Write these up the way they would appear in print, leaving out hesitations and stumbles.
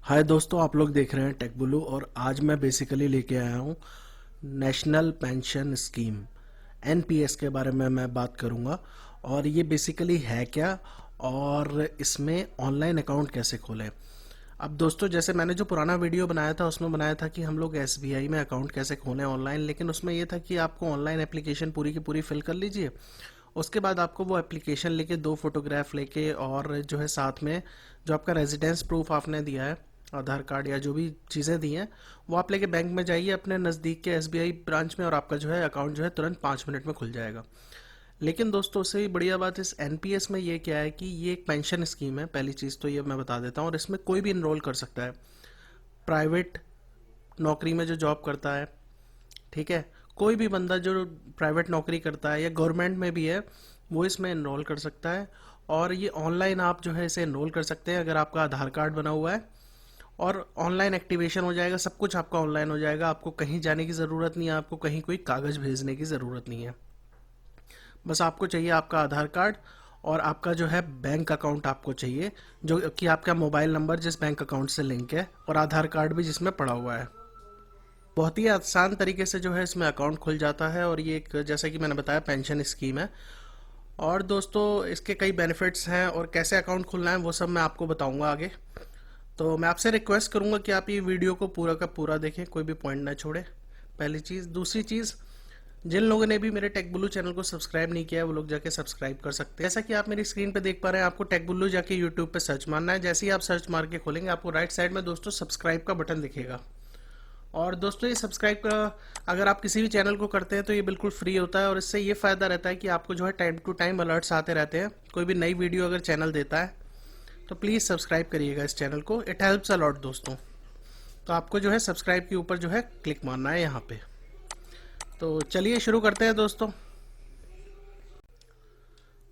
हाय दोस्तों, आप लोग देख रहे हैं टेक बुलू और आज मैं बेसिकली लेके आया हूँ नेशनल पेंशन स्कीम एनपीएस के बारे में मैं बात करूँगा। और ये बेसिकली है क्या और इसमें ऑनलाइन अकाउंट कैसे खोलें। अब दोस्तों, जैसे मैंने जो पुराना वीडियो बनाया था उसमें बनाया था कि हम लोग एसबीआई में अकाउंट कैसे खोलें ऑनलाइन, लेकिन उसमें ये था कि आपको ऑनलाइन एप्लीकेशन पूरी की पूरी फिल कर लीजिए। उसके बाद आपको वो एप्लीकेशन लेके 2 फोटोग्राफ लेके और जो है साथ में जो आपका रेजिडेंस प्रूफ आपने दिया है, आधार कार्ड या जो भी चीज़ें दी हैं, वो आप लेके बैंक में जाइए अपने नज़दीक के एसबीआई ब्रांच में और आपका जो है अकाउंट जो है तुरंत 5 मिनट में खुल जाएगा। लेकिन दोस्तों, उससे भी बढ़िया बात इस एनपीएस में ये क्या है कि ये एक पेंशन स्कीम है। पहली चीज़ तो ये मैं बता देता हूँ, और इसमें कोई भी इनरोल कर सकता है। प्राइवेट नौकरी में जो जॉब करता है, ठीक है, कोई भी बंदा जो प्राइवेट नौकरी करता है या गवर्नमेंट में भी है, वो इसमें इनरोल कर सकता है। और ये ऑनलाइन आप जो है इसे इनरोल कर सकते हैं अगर आपका आधार कार्ड बना हुआ है, और ऑनलाइन एक्टिवेशन हो जाएगा। सब कुछ आपका ऑनलाइन हो जाएगा, आपको कहीं जाने की ज़रूरत नहीं है, आपको कहीं कोई कागज़ भेजने की ज़रूरत नहीं है। बस आपको चाहिए आपका आधार कार्ड और आपका जो है बैंक अकाउंट आपको चाहिए, जो कि आपका मोबाइल नंबर जिस बैंक अकाउंट से लिंक है, और आधार कार्ड भी जिसमें पड़ा हुआ है। बहुत ही आसान तरीके से जो है इसमें अकाउंट खुल जाता है, और ये एक, जैसा कि मैंने बताया, पेंशन स्कीम है। और दोस्तों, इसके कई बेनिफिट्स हैं और कैसे अकाउंट खुलना है वो सब मैं आपको बताऊंगा आगे। तो मैं आपसे रिक्वेस्ट करूंगा कि आप ये वीडियो को पूरा का पूरा देखें, कोई भी पॉइंट ना छोड़े। पहली चीज़। दूसरी चीज़, जिन लोगों ने भी मेरे टेक बुल्लू चैनल को सब्सक्राइब नहीं किया है वो लोग जाके सब्सक्राइब कर सकते हैं। जैसा कि आप मेरी स्क्रीन पे देख पा रहे हैं, आपको टेक बुल्लू जाके यूट्यूब पे सर्च मारना है। जैसे ही आप सर्च मार के खोलेंगे, आपको राइट साइड में दोस्तों सब्सक्राइब का बटन दिखेगा। और दोस्तों, ये सब्सक्राइब का अगर आप किसी भी चैनल को करते हैं तो ये बिल्कुल फ्री होता है, और इससे ये फ़ायदा रहता है कि आपको जो है टाइम टू टाइम अलर्ट्स आते रहते हैं। कोई भी नई वीडियो अगर चैनल देता है तो प्लीज़ सब्सक्राइब करिएगा इस चैनल को, इट हेल्प्स अ लॉट दोस्तों। तो आपको जो है सब्सक्राइब के ऊपर जो है क्लिक मारना है यहाँ पे। तो चलिए शुरू करते हैं दोस्तों।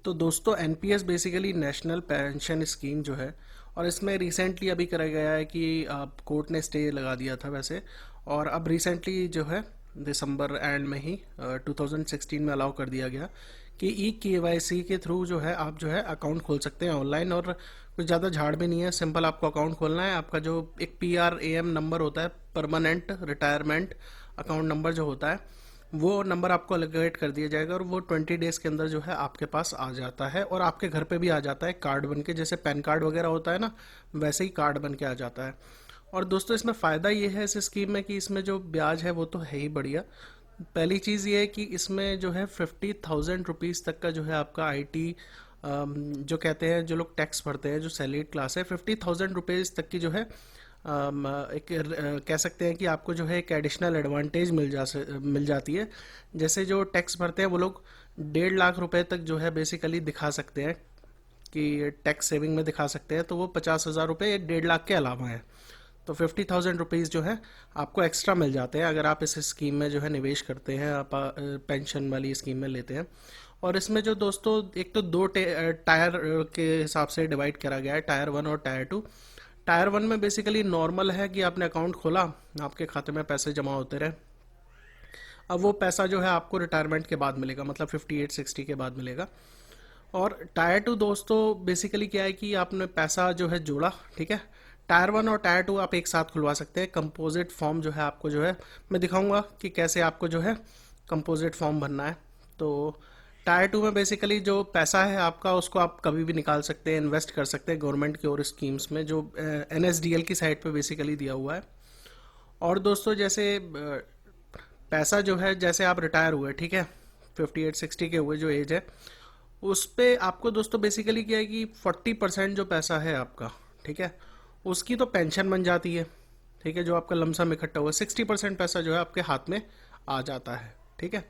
तो दोस्तों, NPS basically national pension scheme जो है, और इसमें रिसेंटली अभी करा गया है कि कोर्ट ने स्टे लगा दिया था वैसे, और अब रिसेंटली जो है दिसंबर एंड में ही 2016 में अलाउ कर दिया गया कि ई केवाईसी के थ्रू जो है आप जो है अकाउंट खोल सकते हैं ऑनलाइन। और कुछ ज़्यादा झाड़ भी नहीं है, सिंपल आपको अकाउंट खोलना है। आपका जो एक पीआरएएम नंबर होता है, परमानेंट रिटायरमेंट अकाउंट नंबर जो होता है, वो नंबर आपको अलॉकेट कर दिया जाएगा, और वो 20 डेज़ के अंदर जो है आपके पास आ जाता है, और आपके घर पे भी आ जाता है कार्ड बन के। जैसे पैन कार्ड वगैरह होता है ना, वैसे ही कार्ड बन के आ जाता है। और दोस्तों, इसमें फ़ायदा ये है इस स्कीम में कि इसमें जो ब्याज है वो तो है ही बढ़िया। पहली चीज़ ये है कि इसमें जो है 50,000 रुपीज़ तक का जो है आपका आईटी, जो कहते हैं, जो लोग टैक्स भरते हैं, जो सैलरीड क्लास है, 50,000 रुपीज़ तक की जो है एक कह सकते हैं कि आपको जो है एक एडिशनल एडवांटेज मिल जाती है। जैसे जो टैक्स भरते हैं वो लोग 1.5 लाख रुपए तक जो है बेसिकली दिखा सकते हैं कि टैक्स सेविंग में दिखा सकते हैं, तो वो 50,000 रुपये 1.5 लाख के अलावा है। तो 50,000 रुपीज़ जो है आपको एक्स्ट्रा मिल जाते हैं अगर आप इस स्कीम में जो है निवेश करते हैं, आप पेंशन वाली स्कीम में लेते हैं। और इसमें जो दोस्तों, एक तो दो टायर के हिसाब से डिवाइड करा गया है, टायर 1 और टायर 2। टायर 1 में बेसिकली नॉर्मल है कि आपने अकाउंट खोला, आपके खाते में पैसे जमा होते रहे। अब वो पैसा जो है आपको रिटायरमेंट के बाद मिलेगा, मतलब 58-60 के बाद मिलेगा। और टायर 2 दोस्तों बेसिकली क्या है कि आपने पैसा जो है जोड़ा, ठीक है। टायर 1 और टायर 2 आप एक साथ खुलवा सकते हैं। कंपोजिट फॉर्म जो है आपको जो है मैं दिखाऊंगा कि कैसे आपको जो है कंपोजिट फॉर्म भरना है। तो टायर 2 में बेसिकली जो पैसा है आपका, उसको आप कभी भी निकाल सकते हैं, इन्वेस्ट कर सकते हैं गवर्नमेंट की और स्कीम्स में, जो एनएसडीएल की साइट पे बेसिकली दिया हुआ है। और दोस्तों, जैसे पैसा जो है, जैसे आप रिटायर हुए, ठीक है, 58-60 के हुए जो एज है, उस पे आपको दोस्तों बेसिकली क्या है कि 40% जो पैसा है आपका, ठीक है, उसकी तो पेंशन बन जाती है, ठीक है, जो आपका लमसम इकट्ठा हुआ। 60% पैसा जो है आपके हाथ में आ जाता है, ठीक है।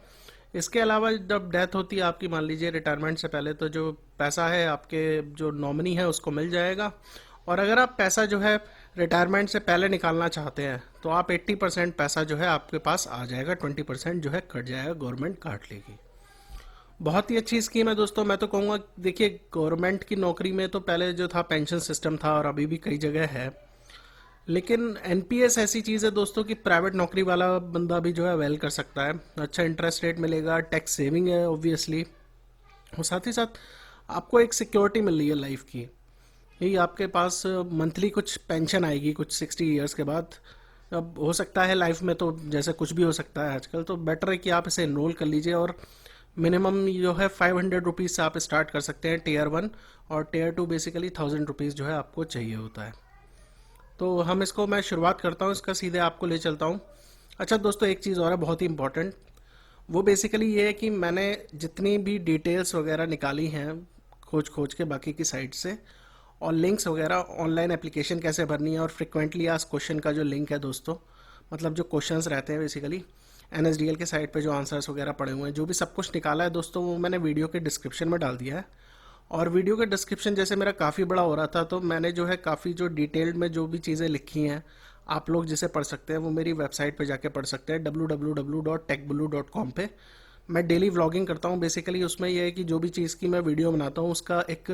इसके अलावा जब डेथ होती है आपकी, मान लीजिए रिटायरमेंट से पहले, तो जो पैसा है आपके जो नॉमिनी है उसको मिल जाएगा। और अगर आप पैसा जो है रिटायरमेंट से पहले निकालना चाहते हैं तो आप 80% पैसा जो है आपके पास आ जाएगा, 20% जो है कट जाएगा, गवर्नमेंट काट लेगी। बहुत ही अच्छी स्कीम है दोस्तों। मैं तो कहूँगा, देखिए, गवर्नमेंट की नौकरी में तो पहले जो था पेंशन सिस्टम था, और अभी भी कई जगह है, लेकिन एनपीएस ऐसी चीज़ है दोस्तों कि प्राइवेट नौकरी वाला बंदा भी जो है अवेल कर सकता है। अच्छा इंटरेस्ट रेट मिलेगा, टैक्स सेविंग है ऑब्वियसली, और साथ ही साथ आपको एक सिक्योरिटी मिल रही है लाइफ की। यही आपके पास मंथली कुछ पेंशन आएगी कुछ 60 ईयर्स के बाद। अब हो सकता है लाइफ में तो जैसे कुछ भी हो सकता है आजकल, तो बेटर है कि आप इसे इनरोल कर लीजिए। और मिनिमम जो है 500 रुपीज़ से आप स्टार्ट कर सकते हैं टीयर 1, और टीयर 2 बेसिकली 1000 रुपीज़ जो है आपको चाहिए होता है। तो हम इसको, मैं शुरुआत करता हूँ इसका, सीधे आपको ले चलता हूँ। अच्छा दोस्तों, एक चीज़ और है बहुत ही इंपॉर्टेंट। वो बेसिकली ये है कि मैंने जितनी भी डिटेल्स वगैरह निकाली हैं खोज खोज के बाकी की साइट से, और लिंक्स वगैरह, ऑनलाइन एप्लीकेशन कैसे भरनी है, और फ्रिक्वेंटली आस्क्ड क्वेश्चन का जो लिंक है दोस्तों, मतलब जो क्वेश्चंस रहते हैं बेसिकली एनएसडीएल के साइट पे जो आंसर्स वगैरह पड़े हुए हैं, जो भी सब कुछ निकाला है दोस्तों, वो मैंने वीडियो के डिस्क्रिप्शन में डाल दिया है। और वीडियो का डिस्क्रिप्शन जैसे मेरा काफ़ी बड़ा हो रहा था, तो मैंने जो है काफ़ी जो डिटेल्ड में जो भी चीज़ें लिखी हैं आप लोग जिसे पढ़ सकते हैं, वो मेरी वेबसाइट पे जाके पढ़ सकते हैं www.techbulu.com पे। मैं डेली व्लॉगिंग करता हूँ बेसिकली, उसमें यह है कि जो भी चीज़ की मैं वीडियो बनाता हूँ उसका एक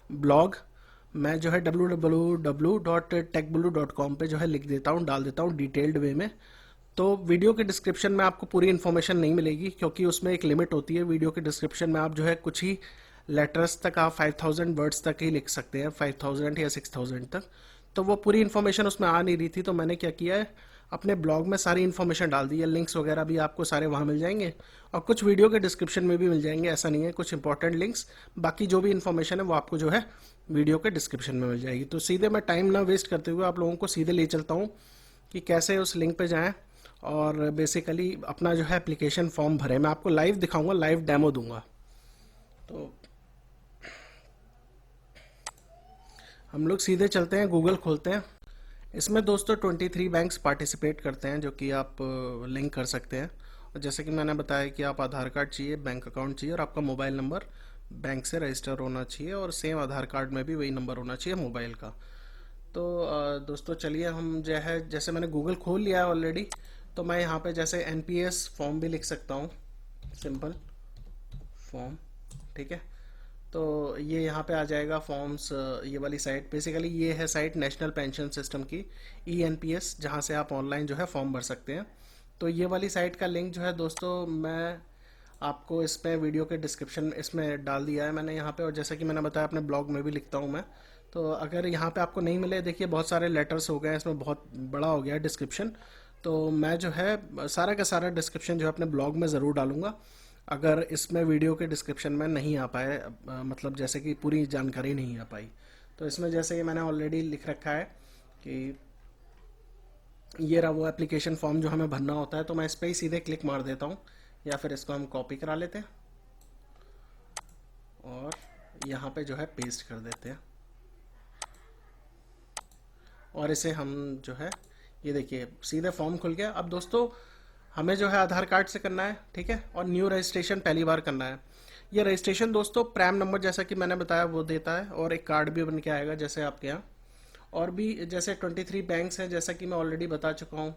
ब्लॉग मैं जो है www.techbulu.com पे जो है लिख देता हूँ, डाल देता हूँ डिटेल्ड वे में। तो वीडियो के डिस्क्रिप्शन में आपको पूरी इन्फॉर्मेशन नहीं मिलेगी, क्योंकि उसमें एक लिमिट होती है। वीडियो के डिस्क्रिप्शन में आप जो है कुछ ही लेटर्स तक, आप 5000 वर्ड्स तक ही लिख सकते हैं, 5000 या 6000 तक। तो वो पूरी इन्फॉर्मेशन उसमें आ नहीं रही थी, तो मैंने क्या किया है, अपने ब्लॉग में सारी इन्फॉर्मेशन डाल दी है। लिंक्स वगैरह भी आपको सारे वहाँ मिल जाएंगे, और कुछ वीडियो के डिस्क्रिप्शन में भी मिल जाएंगे, ऐसा नहीं है, कुछ इंपॉर्टेंट लिंक्स। बाकी जो भी इन्फॉर्मेशन है वो आपको जो है वीडियो के डिस्क्रिप्शन में मिल जाएगी। तो सीधे मैं टाइम ना वेस्ट करते हुए आप लोगों को सीधे ले चलता हूँ कि कैसे उस लिंक पे जाएं और बेसिकली अपना जो है एप्लीकेशन फॉर्म भरें। मैं आपको लाइव दिखाऊंगा, लाइव डेमो दूंगा। तो हम लोग सीधे चलते हैं, गूगल खोलते हैं। इसमें दोस्तों 23 बैंक्स पार्टिसिपेट करते हैं, जो कि आप लिंक कर सकते हैं। और जैसे कि मैंने बताया कि आप आधार कार्ड चाहिए, बैंक अकाउंट चाहिए, और आपका मोबाइल नंबर बैंक से रजिस्टर होना चाहिए, और सेम आधार कार्ड में भी वही नंबर होना चाहिए मोबाइल का। तो दोस्तों चलिए, हम जो है, जैसे मैंने गूगल खोल लिया है ऑलरेडी, तो मैं यहाँ पे जैसे एनपीएस फॉर्म भी लिख सकता हूँ, सिंपल फॉर्म, ठीक है। तो ये यहाँ पे आ जाएगा फॉर्म्स, ये वाली साइट, बेसिकली ये है साइट नेशनल पेंशन सिस्टम की, ENPS, जहाँ से आप ऑनलाइन जो है फॉर्म भर सकते हैं। तो ये वाली साइट का लिंक जो है दोस्तों, मैं आपको इसमें वीडियो के डिस्क्रिप्शन इसमें डाल दिया है मैंने यहाँ पे। और जैसा कि मैंने बताया अपने ब्लॉग में भी लिखता हूँ मैं। तो अगर यहाँ पे आपको नहीं मिले, देखिए बहुत सारे लेटर्स हो गए हैं, इसमें बहुत बड़ा हो गया है डिस्क्रिप्शन। तो मैं जो है सारा का सारा डिस्क्रिप्शन जो है अपने ब्लॉग में ज़रूर डालूंगा। अगर इसमें वीडियो के डिस्क्रिप्शन में नहीं आ पाए, मतलब जैसे कि पूरी जानकारी नहीं आ पाई, तो इसमें जैसे कि मैंने ऑलरेडी लिख रखा है कि ये रहा वो एप्लीकेशन फॉर्म जो हमें भरना होता है। तो मैं इस पर ही सीधे क्लिक मार देता हूँ, या फिर इसको हम कॉपी करा लेते हैं और यहाँ पे जो है पेस्ट कर देते हैं, और इसे हम जो है, ये देखिए सीधे फॉर्म खुल गया। अब दोस्तों हमें जो है आधार कार्ड से करना है, ठीक है, और न्यू रजिस्ट्रेशन पहली बार करना है। ये रजिस्ट्रेशन दोस्तों प्रैम नंबर जैसा कि मैंने बताया वो देता है, और एक कार्ड भी बन के आएगा जैसे आपके यहाँ। और भी जैसे 23 बैंक्स हैं, जैसा कि मैं ऑलरेडी बता चुका हूँ।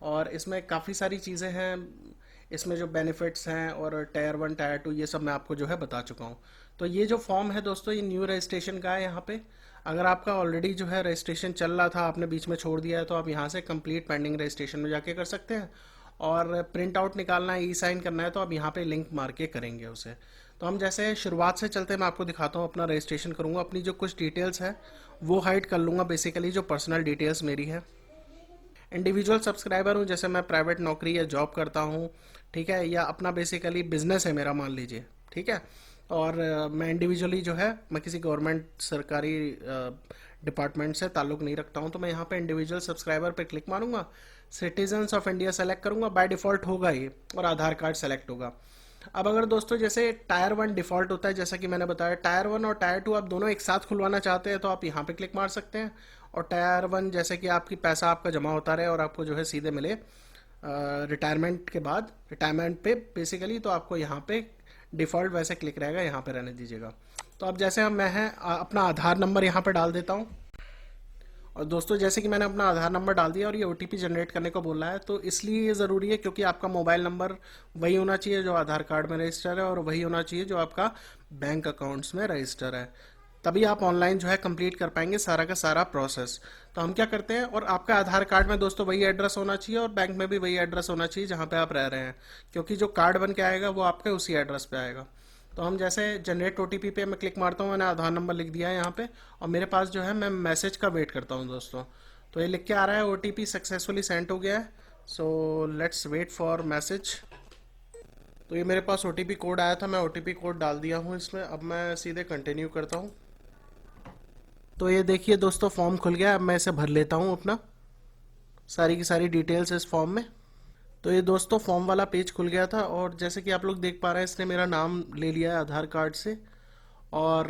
और इसमें काफ़ी सारी चीज़ें हैं, इसमें जो बेनिफिट्स हैं, और टायर 1 टायर 2 ये सब मैं आपको जो है बता चुका हूँ। तो ये जो फॉर्म है दोस्तों, ये न्यू रजिस्ट्रेशन का है। यहाँ पे अगर आपका ऑलरेडी जो है रजिस्ट्रेशन चल रहा था, आपने बीच में छोड़ दिया है, तो आप यहाँ से कंप्लीट पेंडिंग रजिस्ट्रेशन में जाके कर सकते हैं। और प्रिंट आउट निकालना है, ई साइन करना है, तो आप यहाँ पे लिंक मार के करेंगे उसे। तो हम जैसे शुरुआत से चलते हैं, मैं आपको दिखाता हूँ। अपना रजिस्ट्रेशन करूँगा, अपनी जो कुछ डिटेल्स है वो हाइड कर लूँगा, बेसिकली जो पर्सनल डिटेल्स मेरी है। इंडिविजुअल सब्सक्राइबर हूँ, जैसे मैं प्राइवेट नौकरी या जॉब करता हूँ, ठीक है, या अपना बेसिकली बिजनेस है मेरा, मान लीजिए, ठीक है। और मैं इंडिविजुअली जो है, मैं किसी गवर्नमेंट सरकारी डिपार्टमेंट से ताल्लुक़ नहीं रखता हूँ। तो मैं यहाँ पे इंडिविजुअल सब्सक्राइबर पे क्लिक मारूंगा, सिटीजन्स ऑफ इंडिया सेलेक्ट करूंगा, बाय डिफ़ॉल्ट होगा ये, और आधार कार्ड सेलेक्ट होगा। अब अगर दोस्तों जैसे टायर 1 डिफ़ॉल्ट होता है, जैसा कि मैंने बताया, टायर 1 और टायर 2 आप दोनों एक साथ खुलवाना चाहते हैं, तो आप यहाँ पे क्लिक मार सकते हैं। और टायर 1 जैसे कि आपकी पैसा आपका जमा होता रहे और आपको जो है सीधे मिले रिटायरमेंट के बाद, रिटायरमेंट पे बेसिकली, तो आपको यहाँ पे डिफ़ॉल्ट वैसे क्लिक रहेगा, यहाँ पे रहने दीजिएगा। तो अब जैसे हम मैं है अपना आधार नंबर यहाँ पे डाल देता हूँ। और दोस्तों जैसे कि मैंने अपना आधार नंबर डाल दिया, और ये OTP जनरेट करने को बोला है, तो इसलिए ये ज़रूरी है क्योंकि आपका मोबाइल नंबर वही होना चाहिए जो आधार कार्ड में रजिस्टर है, और वही होना चाहिए जो आपका बैंक अकाउंट्स में रजिस्टर है। तभी आप ऑनलाइन जो है कंप्लीट कर पाएंगे सारा का सारा प्रोसेस। तो हम क्या करते हैं, और आपका आधार कार्ड में दोस्तों वही एड्रेस होना चाहिए, और बैंक में भी वही एड्रेस होना चाहिए जहाँ पे आप रह रहे हैं, क्योंकि जो कार्ड बन के आएगा वो आपके उसी एड्रेस पे आएगा। तो हम जैसे जनरेट ओटीपी पे मैं क्लिक मारता हूँ, मैंने आधार नंबर लिख दिया है यहाँ पे, और मेरे पास जो है मैं मैसेज का वेट करता हूँ दोस्तों। तो ये लिख के आ रहा है ओटीपी सक्सेसफुली सेंड हो गया है। So let's wait for message. तो ये मेरे पास ओटीपी कोड आया था, मैं ओटीपी कोड डाल दिया हूँ इसमें। अब मैं सीधे कंटिन्यू करता हूँ। तो ये देखिए दोस्तों, फॉर्म खुल गया। अब मैं इसे भर लेता हूँ अपना, सारी की सारी डिटेल्स इस फॉर्म में। तो ये दोस्तों फॉर्म वाला पेज खुल गया था, और जैसे कि आप लोग देख पा रहे हैं इसने मेरा नाम ले लिया है आधार कार्ड से। और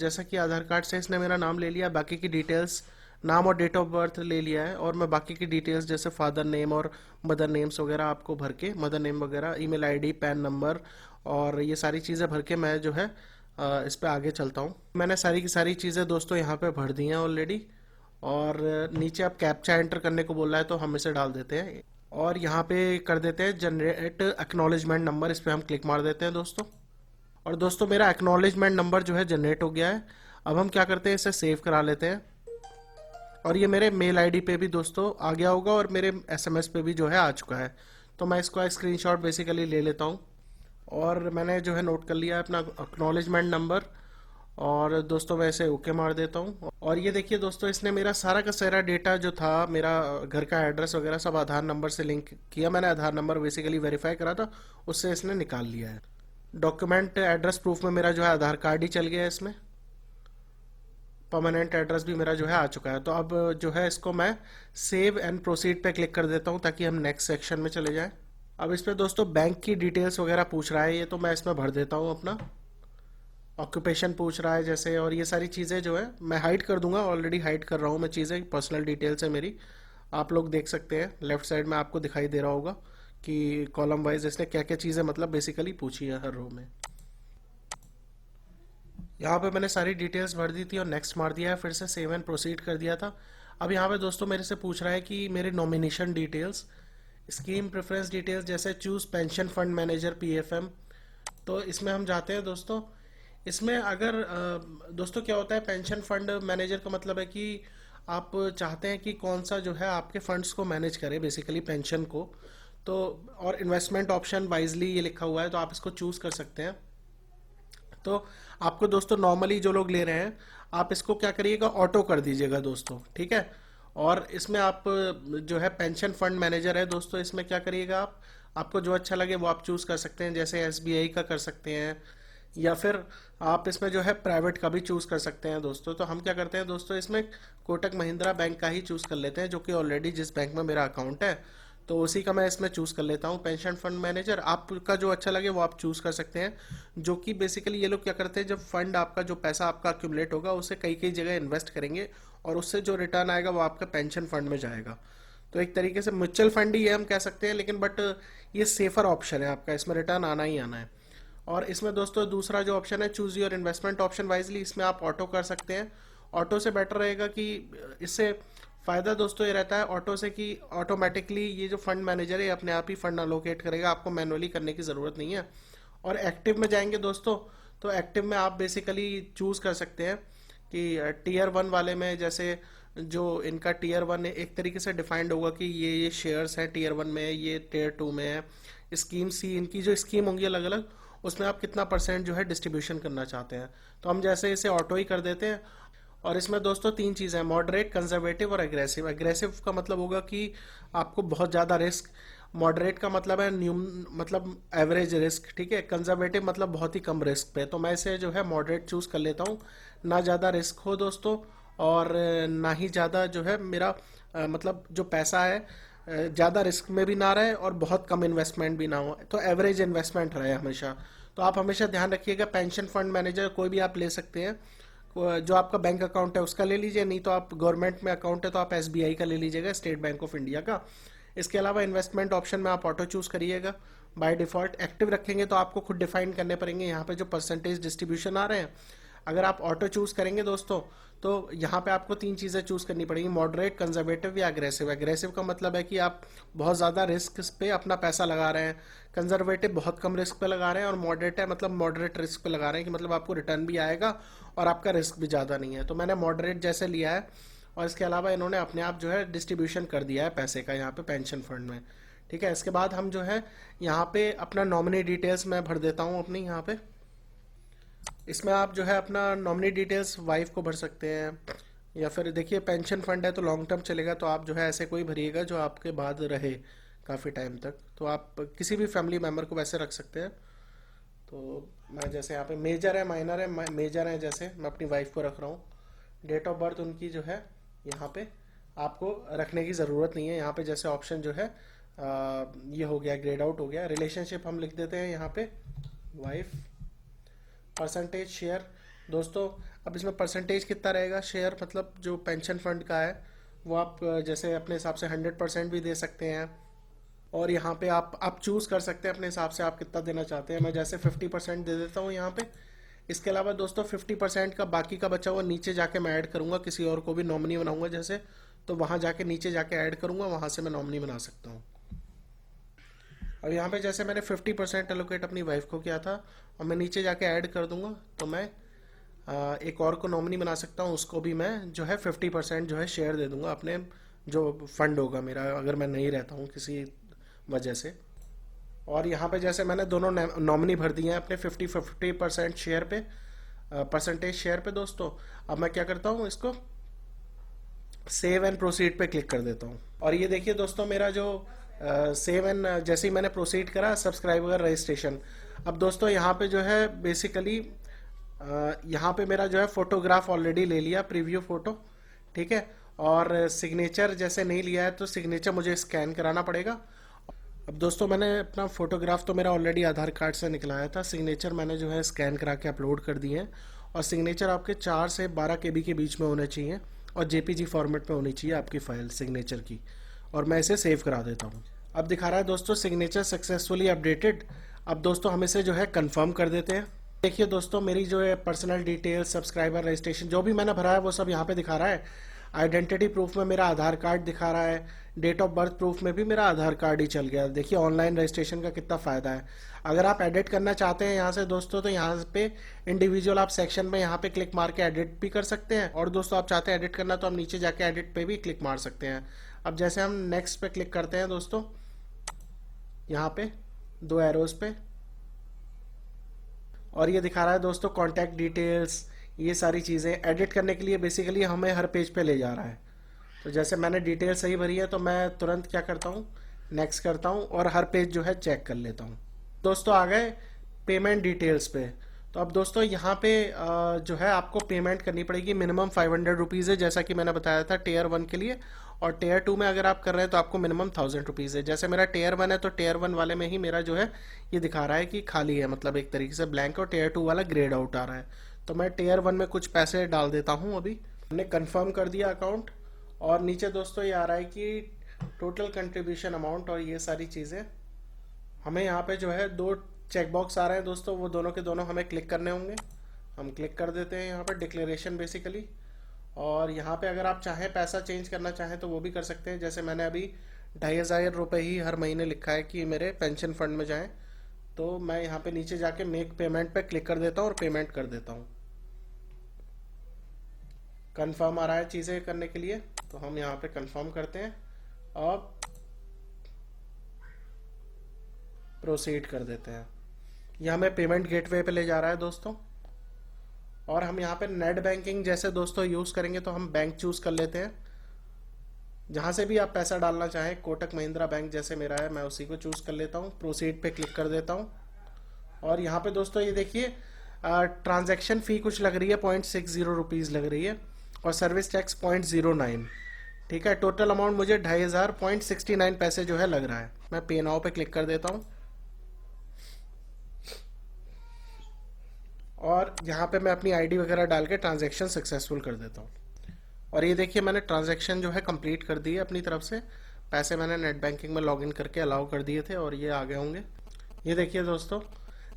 जैसा कि आधार कार्ड से इसने मेरा नाम ले लिया, बाकी की डिटेल्स, नाम और डेट ऑफ बर्थ ले लिया है। और मैं बाकी की डिटेल्स जैसे फादर नेम और मदर नेम्स वगैरह आपको भर के, मदर नेम वगैरह, ईमेल आईडी, पैन नंबर और ये सारी चीज़ें भर के मैं जो है इस पे आगे चलता हूँ। मैंने सारी की सारी चीज़ें दोस्तों यहाँ पे भर दी हैं ऑलरेडी। और नीचे अब कैप्चा एंटर करने को बोल रहा है, तो हम इसे डाल देते हैं और यहाँ पे कर देते हैं जनरेट एक्नॉलेजमेंट नंबर। इस पर हम क्लिक मार देते हैं दोस्तों। और दोस्तों मेरा एक्नॉलेजमेंट नंबर जो है जनरेट हो गया है। अब हम क्या करते हैं, इसे सेव करा लेते हैं। और ये मेरे मेल आईडी पे भी दोस्तों आ गया होगा, और मेरे एसएमएस पे भी जो है आ चुका है। तो मैं इसको स्क्रीनशॉट बेसिकली ले लेता हूँ। और मैंने जो है नोट कर लिया है अपना एक्नॉलेजमेंट नंबर। और दोस्तों मैं इसे ओके मार देता हूँ। और ये देखिए दोस्तों, इसने मेरा सारा का सारा डेटा जो था, मेरा घर का एड्रेस वगैरह सब आधार नंबर से लिंक किया। मैंने आधार नंबर बेसिकली वेरीफाई करा था, उससे इसने निकाल लिया है। डॉक्यूमेंट एड्रेस प्रूफ में मेरा जो है आधार कार्ड ही चल गया है इसमें। परमानेंट एड्रेस भी मेरा जो है आ चुका है। तो अब जो है इसको मैं सेव एंड प्रोसीड पे क्लिक कर देता हूँ, ताकि हम नेक्स्ट सेक्शन में चले जाएं। अब इस पे दोस्तों बैंक की डिटेल्स वगैरह पूछ रहा है ये, तो मैं इसमें भर देता हूँ अपना। ऑक्यूपेशन पूछ रहा है जैसे, और ये सारी चीज़ें जो है मैं हाइड कर दूंगा, ऑलरेडी हाइड कर रहा हूँ मैं चीज़ें, पर्सनल डिटेल्स है मेरी। आप लोग देख सकते हैं लेफ्ट साइड में आपको दिखाई दे रहा होगा कि कॉलम वाइज इसने क्या क्या चीज़ें मतलब बेसिकली पूछी है हर रो में। यहाँ पे मैंने सारी डिटेल्स भर दी थी और नेक्स्ट मार दिया है, फिर से सेव एंड प्रोसीड कर दिया था। अब यहाँ पे दोस्तों मेरे से पूछ रहा है कि मेरे nomination details, scheme preference details, जैसे choose pension fund manager PFM. तो इसमें हम जाते हैं दोस्तों। इसमें अगर दोस्तों क्या होता है, पेंशन फंड मैनेजर का मतलब है कि आप चाहते हैं कि कौन सा जो है आपके फंड्स को मैनेज करे, बेसिकली पेंशन को। तो और इन्वेस्टमेंट ऑप्शन वाइजली ये लिखा हुआ है, तो आप इसको चूज कर सकते हैं। तो आपको दोस्तों नॉर्मली जो लोग ले रहे हैं, आप इसको क्या करिएगा, ऑटो कर दीजिएगा दोस्तों, ठीक है। और इसमें आप जो है पेंशन फंड मैनेजर है दोस्तों, इसमें क्या करिएगा, आप आपको जो अच्छा लगे वो आप चूज कर सकते हैं। जैसे एसबीआई का कर सकते हैं, या फिर आप इसमें जो है प्राइवेट का भी चूज कर सकते हैं दोस्तों। तो हम क्या करते हैं दोस्तों, इसमें कोटक महिंद्रा बैंक का ही चूज कर लेते हैं, जो कि ऑलरेडी जिस बैंक में मेरा अकाउंट है, तो उसी का मैं इसमें चूज कर लेता हूँ पेंशन फंड मैनेजर। आपका जो अच्छा लगे वो आप चूज कर सकते हैं। जो कि बेसिकली ये लोग क्या करते हैं, जब फंड आपका, जो पैसा आपका अक्यूमुलेट होगा, उसे कई कई जगह इन्वेस्ट करेंगे, और उससे जो रिटर्न आएगा वो आपका पेंशन फंड में जाएगा। तो एक तरीके से म्यूचुअल फंड ही है हम कह सकते हैं, लेकिन बट ये सेफर ऑप्शन है आपका, इसमें रिटर्न आना ही आना है। और इसमें दोस्तों दूसरा जो ऑप्शन है, choose your investment option wisely, इसमें आप ऑटो कर सकते हैं। ऑटो से बेटर रहेगा कि इससे फायदा दोस्तों ये रहता है ऑटो से कि ऑटोमेटिकली ये जो फंड मैनेजर है अपने आप ही फंड अलोकेट करेगा, आपको मैनुअली करने की ज़रूरत नहीं है। और एक्टिव में जाएंगे दोस्तों, तो एक्टिव में आप बेसिकली चूज कर सकते हैं कि टीयर वन वाले में, जैसे जो इनका टीयर वन एक तरीके से डिफाइंड होगा कि ये शेयर्स हैं टीयर वन में, ये टीयर टू में है। स्कीम सी, इनकी जो स्कीम होंगी अलग अलग, उसमें आप कितना परसेंट जो है डिस्ट्रीब्यूशन करना चाहते हैं। तो हम जैसे इसे ऑटो ही कर देते हैं। और इसमें दोस्तों तीन चीज़ें हैं, मॉडरेट, कंजर्वेटिव और एग्रेसिव। एग्रेसिव का मतलब होगा कि आपको बहुत ज़्यादा रिस्क, मॉडरेट का मतलब है न्यू, मतलब एवरेज रिस्क, ठीक है। कंजर्वेटिव मतलब बहुत ही कम रिस्क पे। तो मैं इसे जो है मॉडरेट चूज कर लेता हूँ, ना ज़्यादा रिस्क हो दोस्तों, और ना ही ज़्यादा जो है मेरा मतलब जो पैसा है ज़्यादा रिस्क में भी ना रहे, और बहुत कम इन्वेस्टमेंट भी ना हो, तो एवरेज इन्वेस्टमेंट रहे हमेशा। तो आप हमेशा ध्यान रखिएगा, पेंशन फंड मैनेजर कोई भी आप ले सकते हैं, जो आपका बैंक अकाउंट है उसका ले लीजिए, नहीं तो आप गवर्नमेंट में अकाउंट है तो आप एसबीआई का ले लीजिएगा, स्टेट बैंक ऑफ इंडिया का। इसके अलावा इन्वेस्टमेंट ऑप्शन में आप ऑटो चूज करिएगा। बाय डिफॉल्ट एक्टिव रखेंगे तो आपको खुद डिफाइन करने पड़ेंगे यहाँ पे जो परसेंटेज डिस्ट्रीब्यूशन आ रहे हैं। अगर आप ऑटो चूज करेंगे दोस्तों, तो यहाँ पे आपको तीन चीज़ें चूज करनी पड़ेंगी, मॉडरेट, कंजर्वेटिव या अग्रेसिव। अग्रेसिव का मतलब है कि आप बहुत ज़्यादा रिस्क पे अपना पैसा लगा रहे हैं, कंजर्वेटिव बहुत कम रिस्क पे लगा रहे हैं, और मॉडरेट है मतलब मॉडरेट रिस्क पे लगा रहे हैं कि मतलब आपको रिटर्न भी आएगा और आपका रिस्क भी ज़्यादा नहीं है। तो मैंने मॉडरेट जैसे लिया है, और इसके अलावा इन्होंने अपने आप जो है डिस्ट्रीब्यूशन कर दिया है पैसे का यहाँ पे पेंशन फंड में, ठीक है। इसके बाद हम जो है यहाँ पे अपना नॉमिनी डिटेल्स मैं भर देता हूँ अपनी यहाँ पे। इसमें आप जो है अपना नॉमिनी डिटेल्स वाइफ को भर सकते हैं, या फिर देखिए पेंशन फंड है तो लॉन्ग टर्म चलेगा, तो आप जो है ऐसे कोई भरिएगा जो आपके बाद रहे काफ़ी टाइम तक, तो आप किसी भी फैमिली मेम्बर को वैसे रख सकते हैं। तो मैं जैसे यहाँ पे मेजर है माइनर है, मेजर है जैसे मैं अपनी वाइफ को रख रहा हूँ। डेट ऑफ बर्थ उनकी जो है यहाँ पे आपको रखने की ज़रूरत नहीं है, यहाँ पे जैसे ऑप्शन जो है ये हो गया, ग्रेड आउट हो गया। रिलेशनशिप हम लिख देते हैं यहाँ पे वाइफ। परसेंटेज शेयर दोस्तों, अब इसमें परसेंटेज कितना रहेगा शेयर, मतलब जो पेंशन फंड का है वो आप जैसे अपने हिसाब से 100% भी दे सकते हैं, और यहाँ पे आप चूज़ कर सकते हैं अपने हिसाब से आप कितना देना चाहते हैं। मैं जैसे 50% दे देता हूँ यहाँ पे। इसके अलावा दोस्तों 50% का बाकी का बचा हुआ नीचे जाके मैं ऐड करूँगा, किसी और को भी नॉमिनी बनाऊंगा जैसे, तो वहाँ जाके नीचे जाके ऐड करूँगा, वहाँ से मैं नॉमिनी बना सकता हूँ। अब यहाँ पे जैसे मैंने 50% एलोकेट अपनी वाइफ को किया था, और मैं नीचे जाके ऐड कर दूंगा, तो मैं एक और को नॉमिनी बना सकता हूँ, उसको भी मैं जो है 50% जो है शेयर दे दूंगा अपने जो फंड होगा मेरा, अगर मैं नहीं रहता हूँ किसी वजह से। और यहाँ पे जैसे मैंने दोनों नॉमिनी भर दिए हैं अपने 50% शेयर पे, परसेंटेज शेयर पे दोस्तों। अब मैं क्या करता हूँ, इसको सेव एंड प्रोसीड पे क्लिक कर देता हूँ, और ये देखिए दोस्तों मेरा जो सेव एंड जैसे ही मैंने प्रोसीड करा सब्सक्राइबर रजिस्ट्रेशन। अब दोस्तों यहाँ पे जो है बेसिकली यहाँ पे मेरा जो है फोटोग्राफ ऑलरेडी ले लिया, प्रीव्यू फोटो, ठीक है। और सिग्नेचर जैसे नहीं लिया है तो सिग्नेचर मुझे स्कैन कराना पड़ेगा। अब दोस्तों मैंने अपना फोटोग्राफ तो मेरा ऑलरेडी आधार कार्ड से निकलाया था, सिग्नेचर मैंने जो है स्कैन करा के अपलोड कर दिए हैं, और सिग्नेचर आपके 4 से 12 KB के बीच में होने चाहिए, और JPG फॉर्मेट में होनी चाहिए आपकी फाइल सिग्नेचर की, और मैं इसे सेव करा देता हूँ। अब दिखा रहा है दोस्तों सिग्नेचर सक्सेसफुली अपडेटेड। अब दोस्तों हम इसे जो है कंफर्म कर देते हैं। देखिए दोस्तों मेरी जो है पर्सनल डिटेल्स, सब्सक्राइबर रजिस्ट्रेशन जो भी मैंने भरा है वो सब यहाँ पे दिखा रहा है। आइडेंटिटी प्रूफ में मेरा आधार कार्ड दिखा रहा है, डेट ऑफ बर्थ प्रूफ में भी मेरा आधार कार्ड ही चल गया। देखिए ऑनलाइन रजिस्ट्रेशन का कितना फ़ायदा है। अगर आप एडिट करना चाहते हैं यहाँ से दोस्तों, तो यहाँ पे इंडिविजुअल आप सेक्शन में यहाँ पे क्लिक मार के एडिट भी कर सकते हैं, और दोस्तों आप चाहते हैं एडिट करना तो आप नीचे जाके एडिट पे भी क्लिक मार सकते हैं। अब जैसे हम नेक्स्ट पे क्लिक करते हैं दोस्तों, यहाँ पे 2 एरोज पे, और ये दिखा रहा है दोस्तों कॉन्टैक्ट डिटेल्स, ये सारी चीज़ें एडिट करने के लिए बेसिकली हमें हर पेज पे ले जा रहा है। तो जैसे मैंने डिटेल सही भरी है तो मैं तुरंत क्या करता हूँ, नेक्स्ट करता हूँ, और हर पेज जो है चेक कर लेता हूँ। दोस्तों आ गए पेमेंट डिटेल्स पे। तो अब दोस्तों यहाँ पे जो है आपको पेमेंट करनी पड़ेगी, मिनिमम 500 रुपीज़ है जैसा कि मैंने बताया था टेयर 1 के लिए, और टेयर 2 में अगर आप कर रहे हैं तो आपको मिनिमम 1000 रुपीज़ है। जैसे मेरा टेयर 1 है तो टेयर 1 वाले में ही मेरा जो है ये दिखा रहा है कि खाली है, मतलब एक तरीके से ब्लैंक, और टेयर 2 वाला ग्रेड आउट आ रहा है। तो मैं टेयर 1 में कुछ पैसे डाल देता हूँ। अभी हमने कन्फर्म कर दिया अकाउंट, और नीचे दोस्तों ये आ रहा है कि टोटल कंट्रीब्यूशन अमाउंट, और ये सारी चीज़ें हमें यहाँ पे जो है 2 चेक बॉक्स आ रहे हैं दोस्तों, वो दोनों के दोनों हमें क्लिक करने होंगे। हम क्लिक कर देते हैं यहाँ पर डिक्लेरेशन बेसिकली, और यहाँ पे अगर आप चाहें पैसा चेंज करना चाहें तो वो भी कर सकते हैं। जैसे मैंने अभी 2500 रुपये ही हर महीने लिखा है कि मेरे पेंशन फंड में जाएं, तो मैं यहाँ पे नीचे जाके मेक पेमेंट पे क्लिक कर देता हूँ और पेमेंट कर देता हूँ। कंफर्म आ रहा है चीज़ें करने के लिए, तो हम यहाँ पे कंफर्म करते हैं और प्रोसीड कर देते हैं। यह हमें पेमेंट गेटवे पे ले जा रहा है दोस्तों, और हम यहाँ पे नेट बैंकिंग जैसे दोस्तों यूज़ करेंगे तो हम बैंक चूज़ कर लेते हैं। जहाँ से भी आप पैसा डालना चाहें, कोटक महिंद्रा बैंक जैसे मेरा है मैं उसी को चूज़ कर लेता हूँ, प्रोसीड पे क्लिक कर देता हूँ। और यहाँ पे दोस्तों ये देखिए ट्रांजैक्शन फ़ी कुछ लग रही है 0.60 रुपीज़ लग रही है, और सर्विस टैक्स 0.09, ठीक है। टोटल अमाउंट मुझे 2500.69 पैसे जो है लग रहा है। मैं पे नाउ पे क्लिक कर देता हूँ, और यहाँ पे मैं अपनी आईडी वगैरह डाल के ट्रांजैक्शन सक्सेसफुल कर देता हूँ। और ये देखिए मैंने ट्रांजैक्शन जो है कंप्लीट कर दी है अपनी तरफ से। पैसे मैंने नेट बैंकिंग में लॉगिन करके अलाउ कर दिए थे, और ये आ गए होंगे। ये देखिए दोस्तों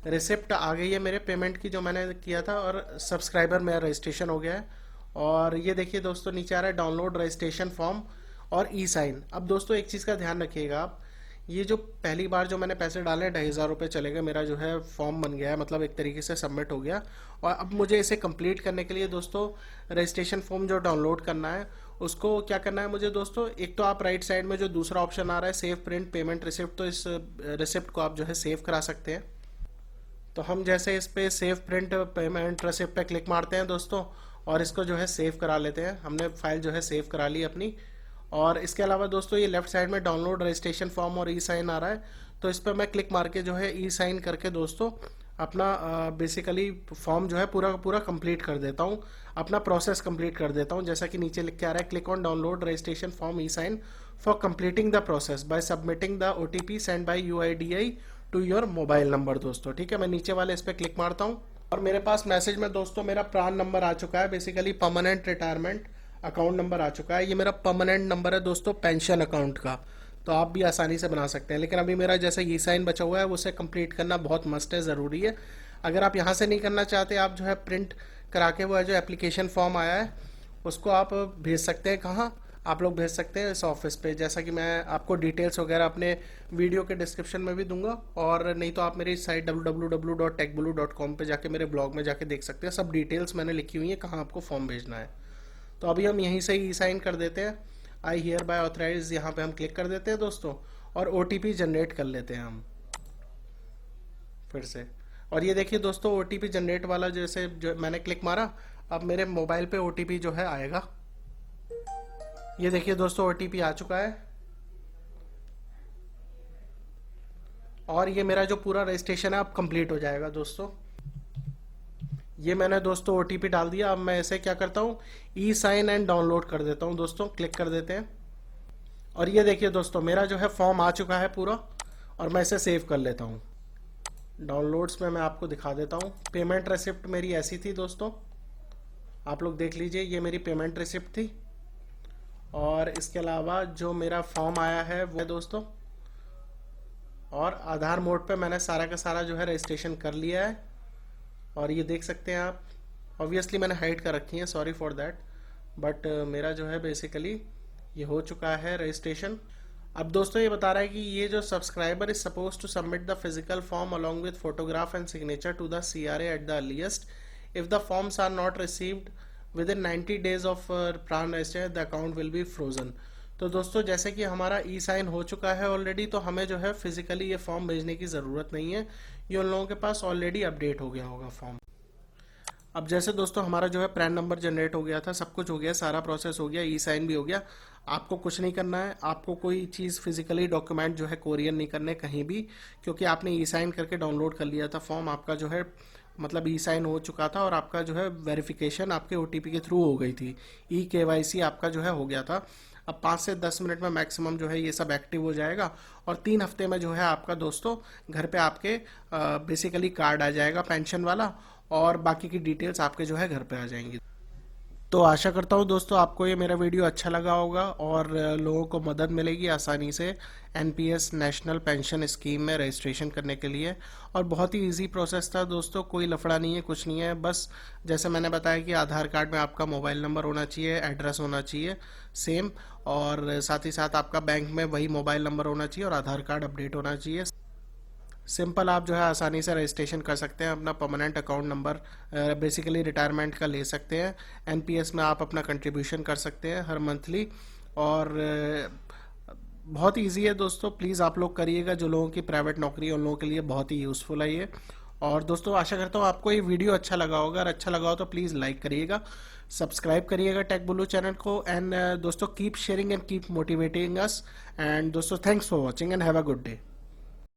रिसिप्ट आ गई है मेरे पेमेंट की जो मैंने किया था, और सब्सक्राइबर मेरा रजिस्ट्रेशन हो गया है। और ये देखिए दोस्तों नीचे आ रहा है डाउनलोड रजिस्ट्रेशन फॉर्म और ई साइन। अब दोस्तों एक चीज़ का ध्यान रखिएगा आप, ये जो पहली बार जो मैंने पैसे डाले 2500 रुपये चले गए, मेरा जो है फॉर्म बन गया है, मतलब एक तरीके से सबमिट हो गया। और अब मुझे इसे कंप्लीट करने के लिए दोस्तों रजिस्ट्रेशन फॉर्म जो डाउनलोड करना है उसको क्या करना है मुझे दोस्तों, एक तो आप राइट साइड में जो दूसरा ऑप्शन आ रहा है सेव प्रिंट पेमेंट रिसिप्ट, तो इस रिसिप्ट को आप जो है सेव करा सकते हैं। तो हम जैसे इस पे सेव प्रिंट पेमेंट रिसिप्ट पे क्लिक मारते हैं दोस्तों, और इसको जो है सेव करा लेते हैं। हमने फाइल जो है सेव करा ली अपनी। और इसके अलावा दोस्तों ये लेफ्ट साइड में डाउनलोड रजिस्ट्रेशन फॉर्म और ई साइन आ रहा है, तो इस पर मैं क्लिक मार के जो है ई साइन करके दोस्तों अपना बेसिकली फॉर्म जो है पूरा का पूरा कंप्लीट कर देता हूँ, अपना प्रोसेस कंप्लीट कर देता हूँ। जैसा कि नीचे लिख के आ रहा है, click on download registration form e sign for completing the process by submitting the OTP send by UIDAI to your mobile number दोस्तों। ठीक है, मैं नीचे वाले इस पर क्लिक मारता हूँ और मेरे पास मैसेज में दोस्तों मेरा प्रान नंबर आ चुका है, basically permanent retirement account number आ चुका है। ये मेरा परमानेंट नंबर है दोस्तों पेंशन अकाउंट का, तो आप भी आसानी से बना सकते हैं। लेकिन अभी मेरा जैसे ई साइन बचा हुआ है उसे कंप्लीट करना बहुत मस्ट है, ज़रूरी है। अगर आप यहाँ से नहीं करना चाहते, आप जो है प्रिंट करा के वो जो एप्लीकेशन फॉर्म आया है उसको आप भेज सकते हैं। कहाँ आप लोग भेज सकते हैं? इस ऑफिस पे, जैसा कि मैं आपको डिटेल्स वगैरह अपने वीडियो के डिस्क्रिप्शन में भी दूंगा, और नहीं तो आप मेरी साइट www.techbulu.com पे जाके मेरे ब्लॉग में जाके देख सकते हैं। सब डिटेल्स मैंने लिखी हुई है कहाँ आपको फॉर्म भेजना है। तो अभी हम यहीं से ही साइन कर देते हैं, आई हियर बाय ऑथराइज, यहाँ पे हम क्लिक कर देते हैं दोस्तों, और OTP जनरेट कर लेते हैं हम फिर से। और ये देखिए दोस्तों OTP जनरेट वाला जैसे जो मैंने क्लिक मारा, अब मेरे मोबाइल पे OTP जो है आएगा। ये देखिए दोस्तों OTP आ चुका है, और ये मेरा जो पूरा रजिस्ट्रेशन है अब कंप्लीट हो जाएगा दोस्तों। ये मैंने दोस्तों OTP डाल दिया। अब मैं ऐसे क्या करता हूँ, ई साइन एंड डाउनलोड कर देता हूँ दोस्तों, क्लिक कर देते हैं। और ये देखिए दोस्तों मेरा जो है फॉर्म आ चुका है पूरा, और मैं इसे सेव कर लेता हूँ। डाउनलोड्स में मैं आपको दिखा देता हूँ। पेमेंट रिसिप्ट मेरी ऐसी थी दोस्तों, आप लोग देख लीजिए, ये मेरी पेमेंट रिसिप्ट थी। और इसके अलावा जो मेरा फॉर्म आया है वो है दोस्तों, और आधार मोड पे मैंने सारा का सारा जो है रजिस्ट्रेशन कर लिया है। और ये देख सकते हैं आप, ऑब्वियसली मैंने हाइड कर रखी है, सॉरी फॉर दैट, बट मेरा जो है बेसिकली ये हो चुका है रजिस्ट्रेशन। अब दोस्तों ये बता रहा है कि ये जो subscriber is suppose to submit the physical form along with photograph and signature to the CRA at the earliest. If the forms are not received within 90 days of PRAN register the account will be frozen. तो दोस्तों जैसे कि हमारा ई sign हो चुका है already, तो हमें जो है फिजिकली ये फॉर्म भेजने की ज़रूरत नहीं है, ये उन लोगों के पास ऑलरेडी अपडेट हो गया होगा फॉर्म। अब जैसे दोस्तों हमारा जो है प्रैन नंबर जनरेट हो गया था, सब कुछ हो गया, सारा प्रोसेस हो गया, ई साइन भी हो गया। आपको कुछ नहीं करना है, आपको कोई चीज़ फिजिकली डॉक्यूमेंट जो है कोरियर नहीं करने कहीं भी, क्योंकि आपने ई साइन करके डाउनलोड कर लिया था फॉर्म। आपका जो है मतलब ई साइन हो चुका था, और आपका जो है वेरिफिकेशन आपके OTP के थ्रू हो गई थी, KYC आपका जो है हो गया था। अब 5 से 10 मिनट में मैक्सिमम जो है ये सब एक्टिव हो जाएगा, और 3 हफ्ते में जो है आपका दोस्तों घर पे आपके बेसिकली कार्ड आ जाएगा पेंशन वाला, और बाकी की डिटेल्स आपके जो है घर पे आ जाएंगी। तो आशा करता हूँ दोस्तों आपको ये मेरा वीडियो अच्छा लगा होगा, और लोगों को मदद मिलेगी आसानी से NPS नेशनल पेंशन स्कीम में रजिस्ट्रेशन करने के लिए। और बहुत ही इजी प्रोसेस था दोस्तों, कोई लफड़ा नहीं है, कुछ नहीं है। बस जैसे मैंने बताया कि आधार कार्ड में आपका मोबाइल नंबर होना चाहिए, एड्रेस होना चाहिए सेम, और साथ ही साथ आपका बैंक में वही मोबाइल नंबर होना चाहिए, और आधार कार्ड अपडेट होना चाहिए। सिंपल आप जो है आसानी से रजिस्ट्रेशन कर सकते हैं, अपना permanent account number basically retirement का ले सकते हैं। NPS में आप अपना कंट्रीब्यूशन कर सकते हैं हर मंथली, और बहुत ईजी है दोस्तों, प्लीज़ आप लोग करिएगा। जो लोगों की प्राइवेट नौकरी है उन लोगों के लिए बहुत ही यूज़फुल है ये। और दोस्तों आशा करता हूँ आपको ये वीडियो अच्छा लगा होगा, अगर अच्छा लगा हो तो प्लीज़ लाइक करिएगा, सब्सक्राइब करिएगा टेक बुलू चैनल को, एंड दोस्तों keep sharing and keep motivating us. And दोस्तों thanks for watching and have a good day.